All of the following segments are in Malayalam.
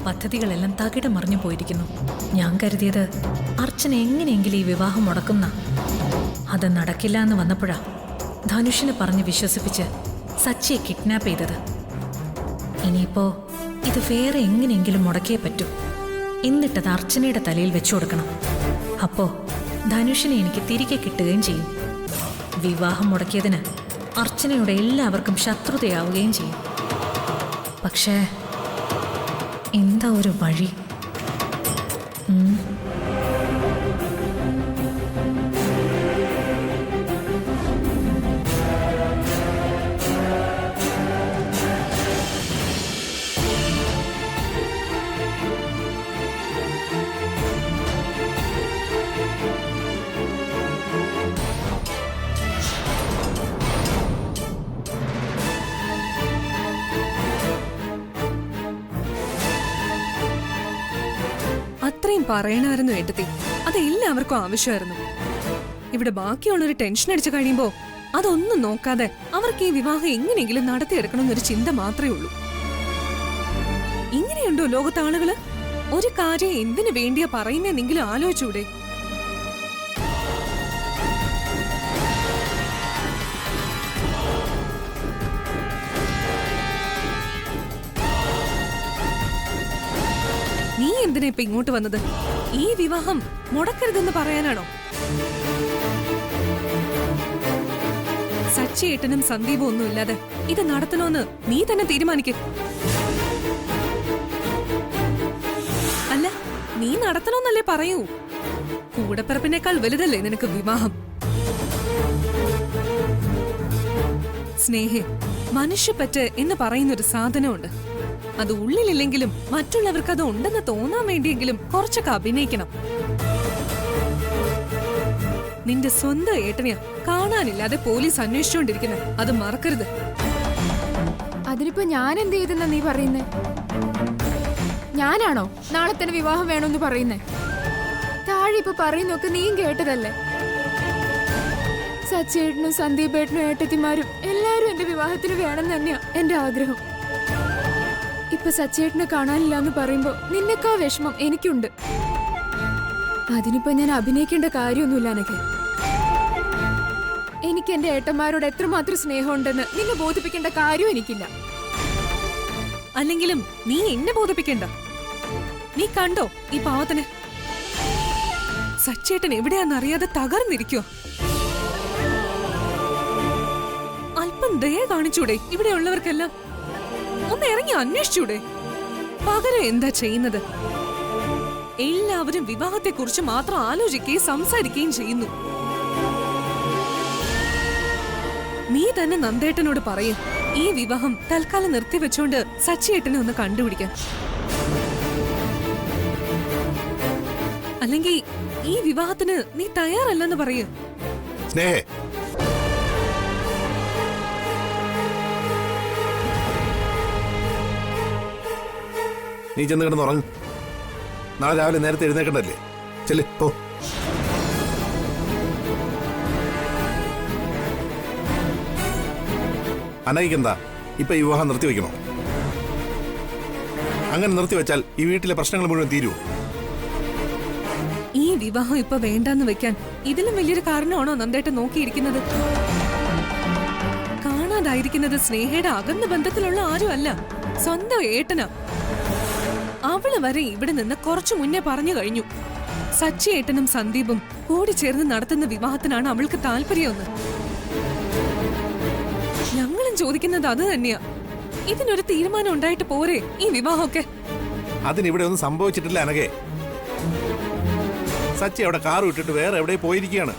പദ്ധതികളെല്ലാം തകിടം മറിഞ്ഞു പോയിരിക്കുന്നു. ഞാൻ കരുതിയത് അർച്ചന എങ്ങനെയെങ്കിലും ഈ വിവാഹം മുടക്കുന്ന. അത് നടക്കില്ല എന്ന് വന്നപ്പോഴാ ധനുഷിനെ പറഞ്ഞ് വിശ്വസിപ്പിച്ച് സച്ചിയെ കിഡ്നാപ്പ് ചെയ്തത്. ഇനിയിപ്പോ ഇത് വേറെ എങ്ങനെയെങ്കിലും മുടക്കിയേ പറ്റൂ. എന്നിട്ടത് അർച്ചനയുടെ തലയിൽ വെച്ചു കൊടുക്കണം. അപ്പോ ധനുഷിനെ എനിക്ക് തിരികെ കിട്ടുകയും ചെയ്യും. വിവാഹം മുടക്കിയതിന് അർച്ചനയുടെ എല്ലാവർക്കും ശത്രുതയാവുകയും ചെയ്യും. പക്ഷേ എന്താ ഒരു വഴി? അത്രയും പറയണമായിരുന്നു ഏട്ടത്തി. അത് എല്ലാവർക്കും ആവശ്യമായിരുന്നു. ഇവിടെ ബാക്കിയുള്ളൊരു ടെൻഷൻ അടിച്ചു കഴിയുമ്പോ അതൊന്നും നോക്കാതെ അവർക്ക് ഈ വിവാഹം എങ്ങനെയെങ്കിലും നടത്തിയെടുക്കണമെന്നൊരു ചിന്ത മാത്രമേ ഉള്ളൂ. ഇങ്ങനെയുണ്ടോ ലോകത്തെ ആളുകള്? ഒരു കാര്യം എന്തിനു വേണ്ടിയാ പറയുന്നതെന്നെങ്കിലും ആലോചിച്ചൂടെ? നീ എന്തിനാ ഇപ്പൊ ഇങ്ങോട്ട് വന്നത്? ഈ വിവാഹം മുടക്കരുതെന്ന് പറയാനാണോ? സച്ചിയേട്ടനും സന്ദീപും ഒന്നും ഇല്ലാതെ ഇത് നടത്തണോന്ന് നീ തന്നെ തീരുമാനിക്ക്. അല്ല, നീ നടത്തണോന്നല്ലേ പറയൂ. കൂടപ്പിറപ്പിനേക്കാൾ വലുതല്ലേ നിനക്ക് വിവാഹം? സ്നേഹേ, മനുഷ്യപ്പറ്റ് എന്ന് പറയുന്നൊരു സാധനമുണ്ട്. അത് ഉള്ളിലില്ലെങ്കിലും മറ്റുള്ളവർക്ക് അത് ഉണ്ടെന്ന് തോന്നാൻ വേണ്ടിയെങ്കിലും കുറച്ചൊക്കെ അഭിനയിക്കണം. നിന്റെ സ്വന്തം ഏട്ടനെയാ കാണാനില്ലാതെ പോലീസ് അന്വേഷിച്ചുകൊണ്ടിരിക്കുന്നത്. അത് മറക്കരുത്. അതിനിപ്പോ ഞാൻ എന്ത് ചെയ്തെന്നാ നീ പറയുന്നേ? ഞാനാണോ നാളെ തന്നെ വിവാഹം വേണമെന്ന് പറയുന്നേ? താഴെ ഇപ്പൊ പറയുന്നൊക്കെ നീയും കേട്ടതല്ലേ? സച്ചേട്ടനും സന്ദീപേട്ടനും ഏട്ടത്തിമാരും എല്ലാരും എന്റെ വിവാഹത്തിന് വേണം തന്നെയാ എന്റെ ആഗ്രഹം. ഇപ്പൊ സച്ചേട്ടനെ കാണാനില്ല എന്ന് പറയുമ്പോ നിന്നെക്കാ വിഷമം എനിക്കുണ്ട്. അതിനിപ്പോ ഞാൻ അഭിനയിക്കേണ്ട കാര്യമൊന്നുമില്ല. എനിക്ക് എന്റെ ഏട്ടന്മാരോട് എത്രമാത്രം സ്നേഹമുണ്ടെന്ന് നിന്നെ ബോധിപ്പിക്കേണ്ട കാര്യവും എനിക്കില്ല. അല്ലെങ്കിലും നീ എന്നെ ബോധിപ്പിക്കണ്ട. നീ കണ്ടോ ഈ പാവത്തിനെ? സച്ചേട്ടൻ എവിടെയാന്നറിയാതെ തകർന്നിരിക്കോ. അല്പം ദയ കാണിച്ചൂടെ ഇവിടെയുള്ളവർക്കെല്ലാം? ഒന്ന് ഇറങ്ങി അന്വേഷിച്ചൂടെ? പകരം എന്താ ചെയ്യുന്നത്? എല്ലാവരും വിവാഹത്തെക്കുറിച്ച് മാത്രം ആലോചിക്കുകയും സംസാരിക്കുകയും ചെയ്യുന്നു. നീ തന്നെ നന്ദേട്ടനോട് പറയും ഈ വിവാഹം തൽക്കാലം നിർത്തിവെച്ചോണ്ട് സച്ചിയേട്ടനെ ഒന്ന് കണ്ടുപിടിക്കാൻ. അല്ലെങ്കിൽ ഈ വിവാഹത്തിന് നീ തയ്യാറല്ലെന്ന് പറയൂ. നീ ചെന്ന് കിടന്ന് ഉറങ്ങും. നാളെ രാവിലെ നേരത്തെ എഴുന്നേക്കണ്ടല്ലേ? ചെല്ല് പോ. അനയിക്കെന്താ ഇപ്പൊ ഈ വിവാഹം നിർത്തിവെക്കണോ? അങ്ങനെ നിർത്തിവെച്ചാൽ ഈ വീട്ടിലെ പ്രശ്നങ്ങൾ മുഴുവൻ തീരുവോ? ഈ വിവാഹം ഇപ്പൊ വേണ്ടെന്ന് വെക്കാൻ ഇതിലും വലിയൊരു കാരണമാണോ നന്ദേട്ടൻ നോക്കിയിരിക്കുന്നത്? കാണാതായിരിക്കുന്നത് സ്നേഹയുടെ അകന്ന ബന്ധത്തിലുള്ള ആരുമല്ല, സ്വന്തം ഏട്ടനാ. അവള് വരെ ഇവിടെ നിന്ന് കുറച്ചു മുന്നേ പറഞ്ഞു കഴിഞ്ഞു സച്ചിയേട്ടനും സന്ദീപും കൂടി ചേർന്ന് നടത്തുന്ന വിവാഹത്തിനാണ് അവൾക്ക് താല്പര്യമെന്ന്. ഞങ്ങളും ചോദിക്കുന്നത് അത് തന്നെയാ. ഇതിനൊരു തീരുമാനം ഉണ്ടായിട്ട് പോരെ ഈ വിവാഹമൊക്കെ? അതിനിവിടെ ഒന്നും സംഭവിച്ചിട്ടില്ല അനഘേ. സച്ചി അവിടെ കാർ വിട്ടിട്ട് വേറെ എവിടെ പോയിരിക്കുകയാണ്.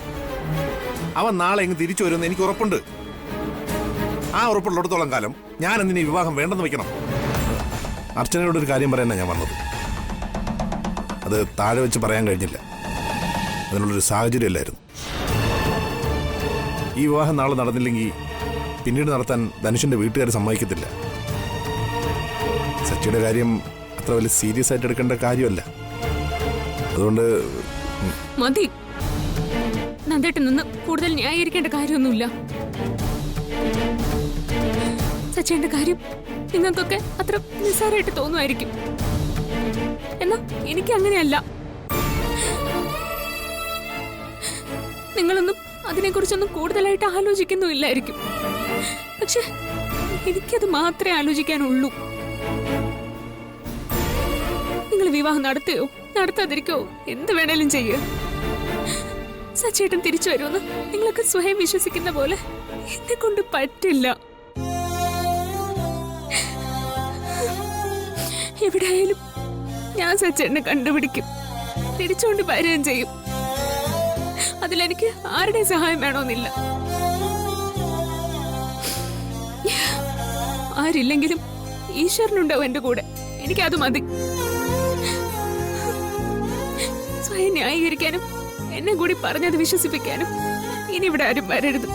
അവൻ നാളെ ഇങ്ങ് തിരിച്ചു വരുമെന്ന് എനിക്ക് ഉറപ്പുണ്ട്. ആ ഉറപ്പുള്ളിടത്തോളം കാലം ഞാൻ എന്തിനീ വിവാഹം വേണ്ടെന്ന് വെക്കണം? അർച്ചനയോടൊരു കാര്യം പറയാനാണ് ഞാൻ വന്നത്. അത് താഴെ വെച്ച് പറയാൻ കഴിഞ്ഞില്ല. അതിനുള്ളൊരു സാഹചര്യമല്ലായിരുന്നു. ഈ വിവാഹം നാളെ നടന്നില്ലെങ്കിൽ പിന്നീട് നടത്താൻ ധനുഷിന്റെ വീട്ടുകാർ സമ്മതിക്കത്തില്ല. സച്ചിയുടെ കാര്യം അത്ര വലിയ സീരിയസ് ആയിട്ട് എടുക്കേണ്ട കാര്യമല്ല. അതുകൊണ്ട് മതി, നന്ദേട്ടൻ നിന്ന് കൂടുതൽ ന്യായീകരിക്കേണ്ട കാര്യമൊന്നുമില്ല. സച്ചിയുടെ കാര്യം നിങ്ങൾക്കൊക്കെ അത്ര നിസ്സാരമായിട്ട് തോന്നുമായിരിക്കും. എന്നാ എനിക്ക് അങ്ങനെയല്ല. നിങ്ങളൊന്നും അതിനെക്കുറിച്ചൊന്നും കൂടുതലായിട്ട് ആലോചിക്കുന്നുമില്ലായിരിക്കും. പക്ഷെ എനിക്കത് മാത്രമേ ആലോചിക്കാനുള്ളൂ. നിങ്ങൾ വിവാഹം നടത്തുകയോ നടത്താതിരിക്കോ എന്ത് വേണേലും ചെയ്യുക. സച്ചേട്ടൻ തിരിച്ചു വരുമെന്ന് നിങ്ങളൊക്കെ സ്വയം വിശ്വസിക്കുന്ന പോലെ എന്നെ കൊണ്ട് പറ്റില്ല. എവിടെയായാലും ഞാൻ സച്ചേട്ടനെ കണ്ടുപിടിക്കും, തിരിച്ചുകൊണ്ട് വരികയും ചെയ്യും. അതിലെനിക്ക് ആരുടെയും സഹായം വേണമെന്നില്ല. ആരില്ലെങ്കിലും ഈശ്വരനുണ്ടാവും എന്റെ കൂടെ. എനിക്കത് മതി. സ്വയം ന്യായീകരിക്കാനും എന്നെ കൂടി പറഞ്ഞത് വിശ്വസിപ്പിക്കാനും ഇനി ഇവിടെ ആരും വരരുത്.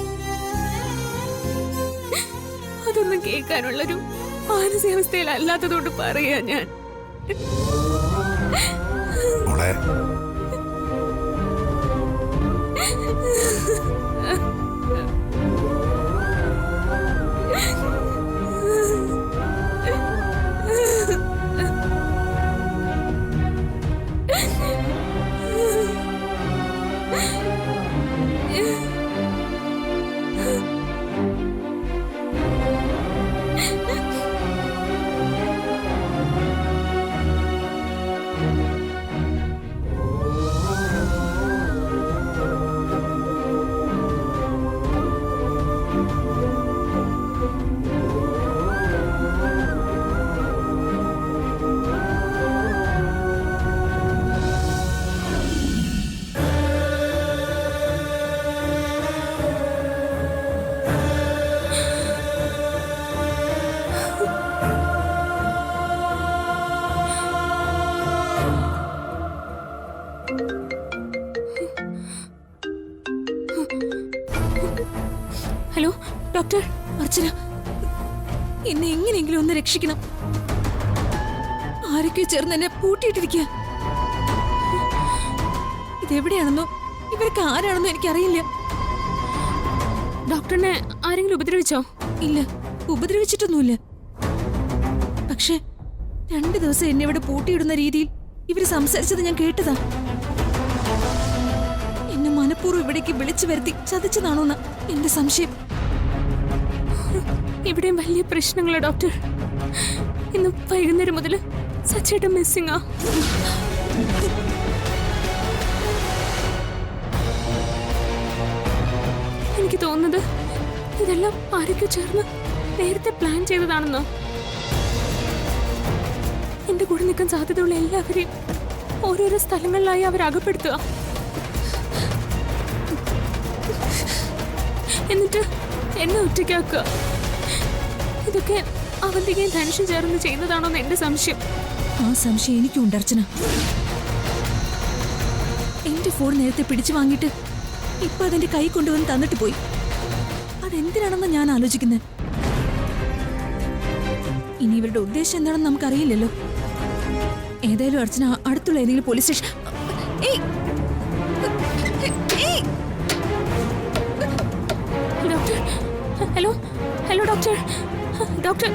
അതൊന്നും കേൾക്കാനുള്ളൊരു മാനസികാവസ്ഥയിലല്ലാത്തതുകൊണ്ട് പറയാ ഞാൻ. ഹലോ ഡോക്ടർ, അർച്ചന, എന്നെ എങ്ങനെയെങ്കിലും ഒന്ന് രക്ഷിക്കണം. ആരൊക്കെയോ ചേർന്ന് എന്നെ പൂട്ടിയിട്ടിരിക്കുക. ഇതെവിടെയാണെന്നോ ഇവരൊക്കെ ആരാണെന്നോ എനിക്കറിയില്ല. ഡോക്ടറിനെ ആരെങ്കിലും ഉപദ്രവിച്ചോ? ഇല്ല, ഉപദ്രവിച്ചിട്ടൊന്നുമില്ല. പക്ഷെ 2 ദിവസം എന്നെ ഇവിടെ പൂട്ടിയിടുന്ന രീതിയിൽ ഇവര് സംസാരിച്ചത് ഞാൻ കേട്ടതാ. എന്നെ മനഃപൂർവ്വം ഇവിടേക്ക് വിളിച്ചു വരുത്തി ചതിച്ചതാണോന്ന് എന്റെ സംശയം. ഇവിടെയും വലിയ പ്രശ്നങ്ങളാ ഡോക്ടർ. ഇന്ന് വൈകുന്നേരം മുതൽ സച്ചേട്ടൻ മിസ്സിംഗ് ആ. എനിക്ക് തോന്നുന്നത് ഇതെല്ലാം ആരൊക്കെ ചേർന്ന് നേരത്തെ പ്ലാൻ ചെയ്തതാണെന്നോ. എന്റെ കൂടെ നിൽക്കാൻ സാധ്യതയുള്ള എല്ലാവരെയും ഓരോരോ സ്ഥലങ്ങളിലായി അവർ അകപ്പെടുത്തുക. എന്നിട്ട് എന്നെ ഒറ്റയ്ക്കാക്കുക. ഇതൊക്കെ അവന്തികയും ധനുഷും ചേർന്ന് ചെയ്യുന്നതാണോന്ന് എന്റെ സംശയം. ആ സംശയം എനിക്കുണ്ട് അർച്ചന. എന്റെ ഫോൺ നേരത്തെ പിടിച്ചു വാങ്ങിയിട്ട് ഇപ്പൊ അതെന്റെ കൈ കൊണ്ടുവന്ന് തന്നിട്ട് പോയി. അതെന്തിനാണെന്ന് ഞാൻ ആലോചിക്കുന്നത്. ഇനി ഇവരുടെ ഉദ്ദേശം എന്താണെന്ന് നമുക്കറിയില്ലല്ലോ. ഏതായാലും അർച്ചന അടുത്തുള്ള ഏതെങ്കിലും police station. Doctor, hello hello doctor, doctor.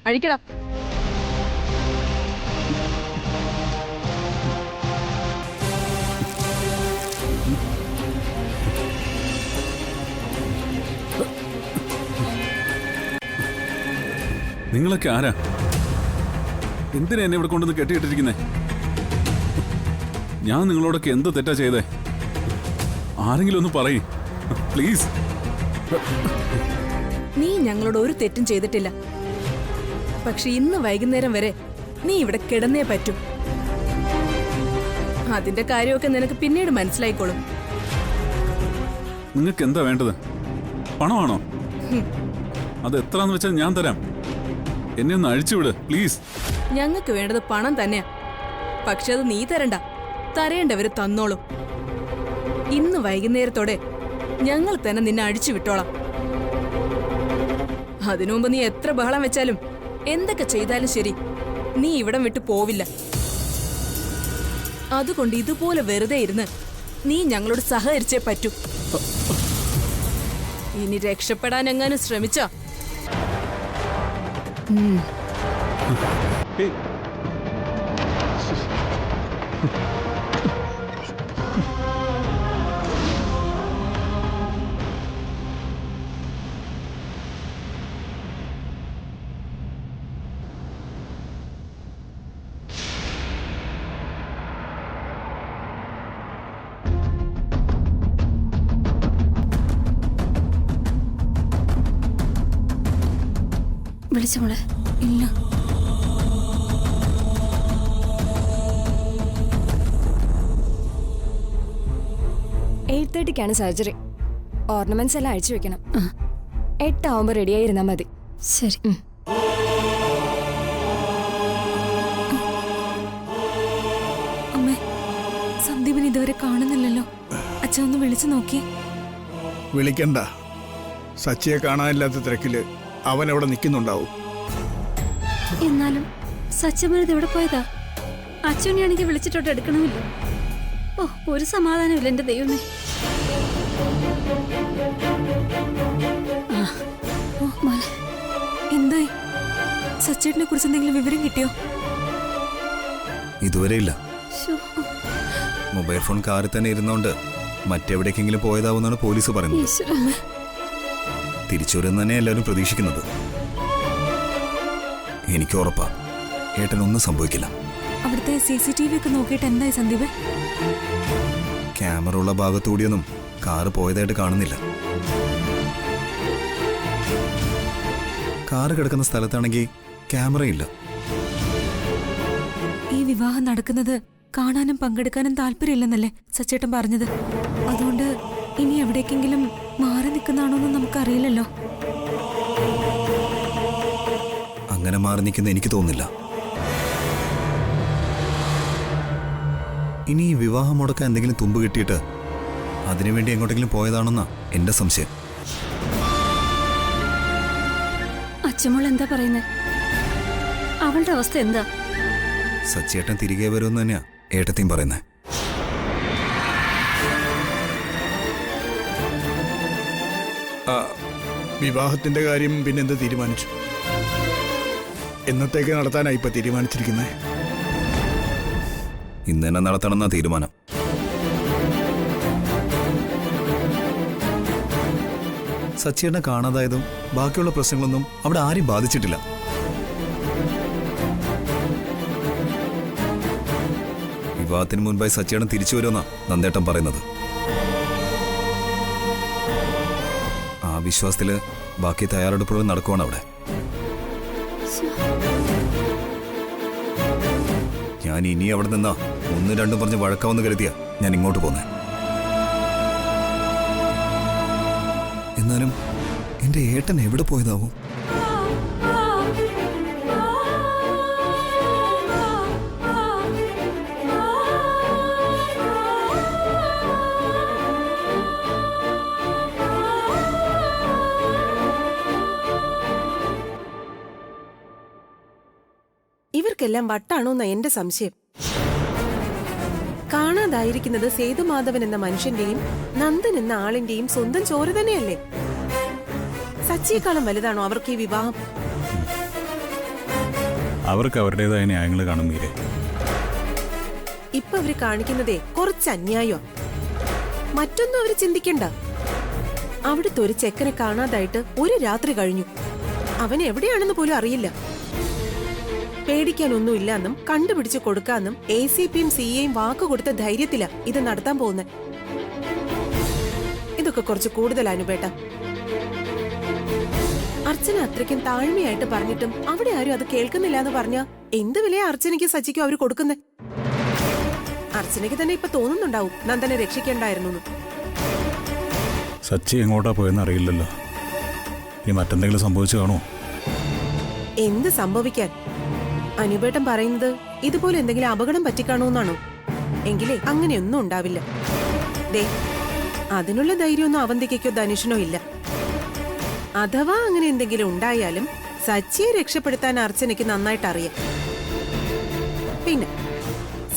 അഴിക്കടാ. നിങ്ങളൊക്കെ ആരാ? എന്തിനാ എന്നെ ഇവിടെ കൊണ്ടുവന്ന് കെട്ടിയിട്ടിരിക്കുന്നേ? ഞാൻ നിങ്ങളോടൊക്കെ എന്ത് തെറ്റാ ചെയ്തേ? ആരെങ്കിലും ഒന്ന് പറയ് പ്ലീസ്. നീ ഞങ്ങളോട് ഒരു തെറ്റും ചെയ്തിട്ടില്ല. പക്ഷെ ഇന്ന് വൈകുന്നേരം വരെ നീ ഇവിടെ കിടന്നേ പറ്റൂ. അതിന്റെ കാര്യമൊക്കെ നിനക്ക് പിന്നീട് മനസ്സിലായിക്കോളും. നിങ്ങൾക്ക് എന്താ വേണ്ടത്? പണമാണോ? അത് എത്രന്ന് വെച്ചാൽ ഞാൻ തരാം. എന്നെ ഒന്ന് അഴിച്ചുവിട് പ്ലീസ്. ഞങ്ങൾക്ക് വേണ്ടത് പണം തന്നെയാ. പക്ഷെ അത് നീ തരണ്ട, തരേണ്ടവര് തന്നോളും. ഇന്ന് വൈകുന്നേരത്തോടെ ഞങ്ങൾ തന്നെ നിന്നെ അഴിച്ചു വിട്ടോളാം. അതിനുമുമ്പ് നീ എത്ര ബഹളം വെച്ചാലും എന്തൊക്കെ ചെയ്താലും ശരി, നീ ഇവിടം വിട്ടു പോവില്ല. അതുകൊണ്ട് ഇതുപോലെ വെറുതെ ഇരുന്ന് നീ ഞങ്ങളോട് സഹകരിച്ചേ പറ്റൂ. ഇനി രക്ഷപ്പെടാൻ എങ്ങാനും ശ്രമിച്ചോ? ഏയ്, വിളിച്ചു മോളെ. ഇല്ല. ാണ് സർജറി. ഓർണമെന്റ്സ് എല്ലാം അഴിച്ചു വെക്കണം. 8 ആവുമ്പോ റെഡിയായിരുന്നാ മതി. ശരി. അമ്മേ, സന്ദീപിനെ ഇതുവരെ കാണുന്നില്ലല്ലോ. അച്ഛൻ ഒന്ന് വിളിച്ചു നോക്കി. വിളിക്കണ്ട. സച്ചിയെ കാണാനില്ലാത്ത തിരക്കില് അവൻ അവിടെ നിൽക്കുന്നുണ്ടാവും. എന്നാലും സച്ചമ്മനത് എവിടെ പോയതാ? അച്ഛനെയാണെങ്കിൽ വിളിച്ചിട്ടോട്ട് എടുക്കണമില്ല. ഓ, ഒരു സമാധാനമില്ല എന്റെ ദൈവമേ. എന്തായി? സച്ചേട്ടനെ കുറിച്ച് എന്തെങ്കിലും വിവരം കിട്ടിയോ? ഇതുവരെ ഇല്ല. മൊബൈൽ ഫോൺ കാറിൽ തന്നെ ഇരുന്നോണ്ട് മറ്റെവിടേക്കെങ്കിലും പോയതാവുന്നാണ് പോലീസ് പറയുന്നത്. തിരിച്ചു വരുന്ന തന്നെ എല്ലാവരും പ്രതീക്ഷിക്കുന്നത്. എനിക്ക് ഉറപ്പാ ഏട്ടനൊന്നും സംഭവിക്കില്ല. അവിടുത്തെ CCTV ഒക്കെ നോക്കിയിട്ട് എന്തായി സന്ദീപ്? ക്യാമറ ഉള്ള ഭാഗത്തൂടിയൊന്നും കാറ് പോയതായിട്ട് കാണുന്നില്ല. കാറ് കിടക്കുന്ന സ്ഥലത്താണെങ്കിൽ ക്യാമറയില്ല. ഈ വിവാഹം നടക്കുന്നത് കാണാനും പങ്കെടുക്കാനും താല്പര്യമില്ലെന്നല്ലേ സച്ചേട്ടൻ പറഞ്ഞത്? അതുകൊണ്ട് ഇനി എവിടേക്കെങ്കിലും മാറി നിൽക്കുന്നതാണോന്ന് നമുക്കറിയില്ലല്ലോ. അങ്ങനെ മാറി നിൽക്കുന്ന എനിക്ക് തോന്നുന്നില്ല. ഇനി ഈ വിവാഹം മുടക്കാൻ എന്തെങ്കിലും തുമ്പ് കിട്ടിയിട്ട് അതിനുവേണ്ടി എങ്ങോട്ടെങ്കിലും പോയതാണെന്നാ എന്റെ സംശയം. അച്ഛമോൾ എന്താ പറയുന്നത്? അവളുടെ അവസ്ഥ എന്താ? സച്ചിയേട്ടൻ തിരികെ വരുമെന്ന് തന്നെയാ ഏട്ടത്തെയും പറയുന്നത്. വിവാഹത്തിന്റെ കാര്യം പിന്നെന്ത് തീരുമാനിച്ചു? എന്നത്തേക്ക് നടത്താനായി ഇപ്പൊ തീരുമാനിച്ചിരിക്കുന്നത്? ഇന്ന് തന്നെ നടത്തണമെന്നാ തീരുമാനം. സച്ചിയേട്ടനെ കാണാതായതും ബാക്കിയുള്ള പ്രശ്നങ്ങളൊന്നും അവിടെ ആരും ബാധിച്ചിട്ടില്ല. വിവാഹത്തിന് മുൻപായി സച്ചിയേട്ടൻ തിരിച്ചു വരുമെന്നാ നന്ദേട്ടൻ പറയുന്നത്. ആ വിശ്വാസത്തില് ബാക്കി തയ്യാറെടുപ്പുകൾ നടക്കുവാണ് അവിടെ. ഞാൻ ഇനി അവിടെ നിന്നാ 1-2 പറഞ്ഞ് വഴക്കാവെന്ന് കരുതിയാ ഞാൻ ഇങ്ങോട്ട് പോന്നെ. എന്നാലും എന്റെ ഏട്ടൻ എവിടെ പോയതാവും? ഇവർക്കെല്ലാം വട്ടാണോന്നാ എന്റെ സംശയം. കാണാതായിരിക്കുന്നത് സേതുമാധവൻ എന്ന മനുഷ്യന്റെയും നന്ദൻ എന്ന ആളിന്റെയും സ്വന്തം ചോര തന്നെയല്ലേ? സച്ചിയെക്കാളും വലുതാണോ അവർക്ക് ഈ വിവാഹം? അവർക്ക് അവരുടേതായ ന്യായങ്ങൾ കാണും മീരെ. ഇപ്പൊ അവര് കാണിക്കുന്നതേ കുറച്ച് അന്യായോ. മറ്റൊന്നും അവര് ചിന്തിക്കണ്ട. അവിടുത്തെ ഒരു ചെക്കനെ കാണാതായിട്ട് ഒരു രാത്രി കഴിഞ്ഞു. അവൻ എവിടെയാണെന്ന് പോലും അറിയില്ല. പേടിക്കാനൊന്നുമില്ലെന്നും കണ്ടുപിടിച്ച് കൊടുക്കാന്നും ACPയും CAയും വാക്കുകൊടുത്ത ധൈര്യത്തിലാ ഇത് നടത്താൻ പോകുന്നത്. ഇതൊക്കെ കുറച്ച് കൂടുതൽ അനുപേട്ട. അർച്ചന അത്രയ്ക്കും താഴ്മയായിട്ട് പറഞ്ഞിട്ടും അവിടെ ആരും അത് കേൾക്കുന്നില്ല എന്ന് പറഞ്ഞാ എന്ത് വിലയാ അർച്ചനയ്ക്ക് സച്ചിക്കും അവര് കൊടുക്കുന്നേ? അർച്ചനയ്ക്ക് തന്നെ ഇപ്പൊ തോന്നുന്നുണ്ടാവും നന്ദനെ രക്ഷിക്കേണ്ടായിരുന്നു. സച്ചി എങ്ങോട്ടാ പോയെന്ന് അറിയില്ലല്ലോ. ഇനി മറ്റെന്തെങ്കിലും സംഭവിച്ചു കാണോ? എന്ത് സംഭവിക്കാൻ? അനുപേട്ടൻ പറയുന്നത് ഇതുപോലെ എന്തെങ്കിലും അപകടം പറ്റിക്കാണോന്നാണോ? എങ്കിലേ അങ്ങനെയൊന്നും ഉണ്ടാവില്ല. ദേ, അതിനുള്ള ധൈര്യമൊന്നും അവന്തിക്കോ ധനുഷിനോ ഇല്ല. അഥവാ അങ്ങനെ എന്തെങ്കിലും ഉണ്ടായാലും സച്ചിയെ രക്ഷപ്പെടുത്താൻ അർച്ചനയ്ക്ക് നന്നായിട്ട് അറിയാം. പിന്നെ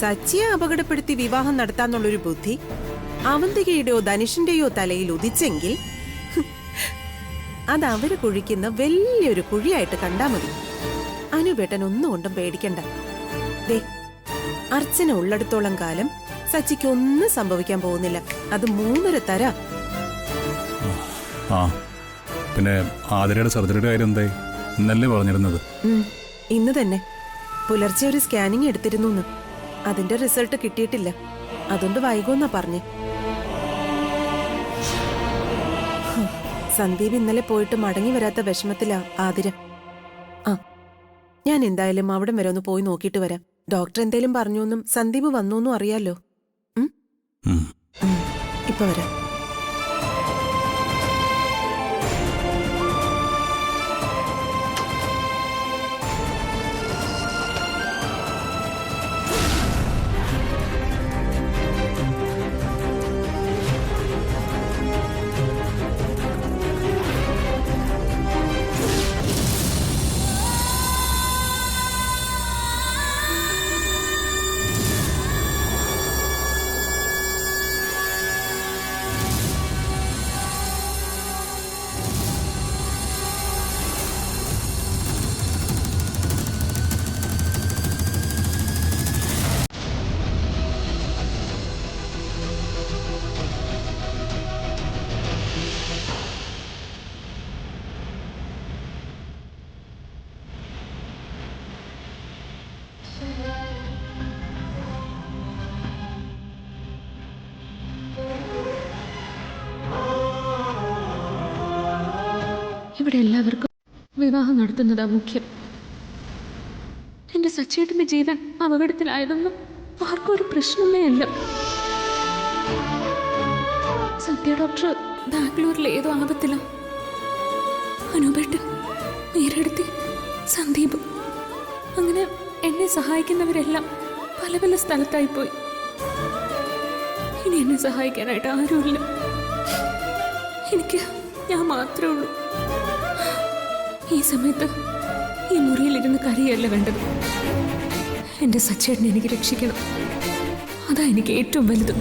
സച്ചിയെ അപകടപ്പെടുത്തി വിവാഹം നടത്താന്നുള്ളൊരു ബുദ്ധി അവന്തികയുടെയോ ധനുഷിന്റെയോ തലയിൽ ഉദിച്ചെങ്കിൽ അത് അവര് കുഴിക്കുന്ന വലിയൊരു കുഴിയായിട്ട് കണ്ടാ മതി. അനുപേട്ടൻ ഒന്നുകൊണ്ടും പേടിക്കണ്ട. ദേ, അർച്ചന ഉള്ളിടത്തോളം കാലം സച്ചിക്ക് ഒന്നും സംഭവിക്കാൻ പോകുന്നില്ല. അത് 3.5 തരാ. ആ, പിന്നെ ആതിരയുടെ സർജറിയുടെ കാര്യം എന്തായി? ഇന്നല്ലേ പറഞ്ഞിരുന്നത്? ഇന്ന് തന്നെ പുലർച്ചെ ഒരു സ്കാനിങ് എടുത്തിരുന്നു. അതിന്റെ റിസൾട്ട് കിട്ടിയിട്ടില്ല. അതുകൊണ്ട് വൈകുമെന്നാ പറഞ്ഞേ. സന്ദീപ് ഇന്നലെ പോയിട്ട് മടങ്ങി വരാത്ത വിഷമത്തിലാ ആതിര. ആ, ഞാൻ എന്തായാലും അവിടെ വരെ ഒന്ന് പോയി നോക്കിയിട്ട് വരാം. ഡോക്ടർ എന്തേലും പറഞ്ഞോന്നും സന്ദീപ് വന്നോന്നും അറിയാലോ. ഇപ്പൊ വരാം. ഇവിടെ എല്ലാവർക്കും വിവാഹം നടത്തുന്നതാ മുഖ്യം. എൻ്റെ സച്ചിയേട്ടൻ്റെ ജീവൻ അപകടത്തിലായതൊന്നും ആർക്കും ഒരു പ്രശ്നമേ അല്ല. സത്യ ഡോക്ടർ ബാംഗ്ലൂരിൽ ഏതോ ആപത്തിലും, അനുപേട്ടൻ, നേരെടുത്തി, സന്ദീപ്, അങ്ങനെ എന്നെ സഹായിക്കുന്നവരെല്ലാം പല പല സ്ഥലത്തായി പോയി. ഇനി എന്നെ സഹായിക്കാനായിട്ട് ആരുമില്ല. എനിക്ക് ഞാൻ മാത്രമേ ഉള്ളൂ. ഈ സമയത്ത് ഈ മുറിയിലിരുന്ന് കരയല്ല വേണ്ടത്. എൻ്റെ സച്ചേട്ടനെ എനിക്ക് രക്ഷിക്കണം. അതാ എനിക്ക് ഏറ്റവും വലുത്.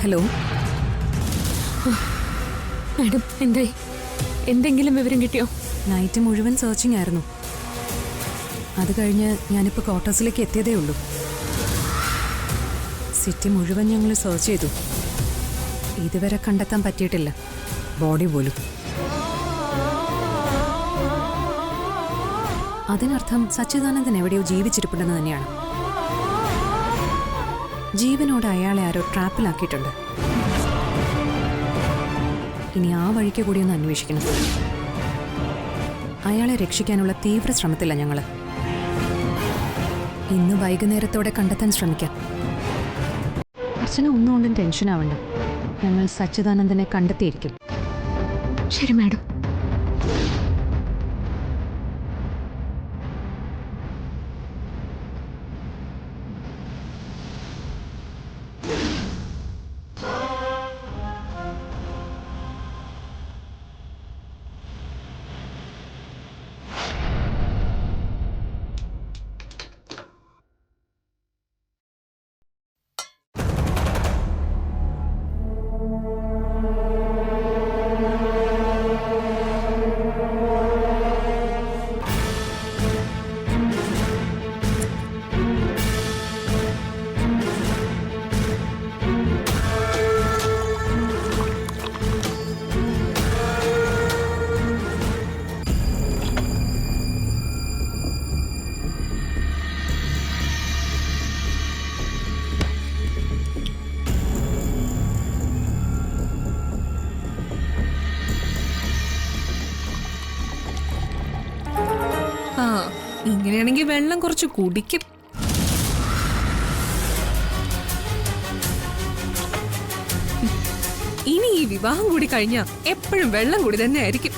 ഹലോ മാഡം, എന്തായി? എന്തെങ്കിലും വിവരം കിട്ടിയോ? നൈറ്റ് മുഴുവൻ സെർച്ചിങ് ആയിരുന്നു. അത് കഴിഞ്ഞ് ഞാനിപ്പോൾ ക്വാർട്ടേഴ്സിലേക്ക് എത്തിയതേ ഉള്ളൂ. സിറ്റി മുഴുവൻ ഞങ്ങൾ സെർച്ച് ചെയ്തു. ഇതുവരെ കണ്ടെത്താൻ പറ്റിയിട്ടില്ല ബോഡി പോലും. അതിനർത്ഥം സച്ചിദാനന്ദൻ എവിടെയോ ജീവിച്ചിരിപ്പുണ്ടെന്ന് തന്നെയാണ്. ജീവനോട് അയാളെ ആരോ ട്രാപ്പിലാക്കിയിട്ടുണ്ട്. ഇനി ആ വഴിക്ക് കൂടി ഒന്ന് അന്വേഷിക്കണം. അയാളെ രക്ഷിക്കാനുള്ള തീവ്ര ശ്രമത്തില്ല ഞങ്ങൾ. ഇന്ന് വൈകുന്നേരത്തോടെ കണ്ടെത്താൻ ശ്രമിക്കാം. അർച്ചന ഒന്നുകൊണ്ടും ടെൻഷനാവണ്ട. ഞങ്ങൾ സച്ചിദാനന്ദനെ കണ്ടെത്തിയിരിക്കും. ശരി മാഡം. ഇങ്ങനെയാണെങ്കിൽ വെള്ളം കുറച്ച് കുടിക്കും. ഇനി ഈ വിവാഹം കൂടി കഴിഞ്ഞാ എപ്പോഴും വെള്ളം കൂടി തന്നെ ആയിരിക്കും.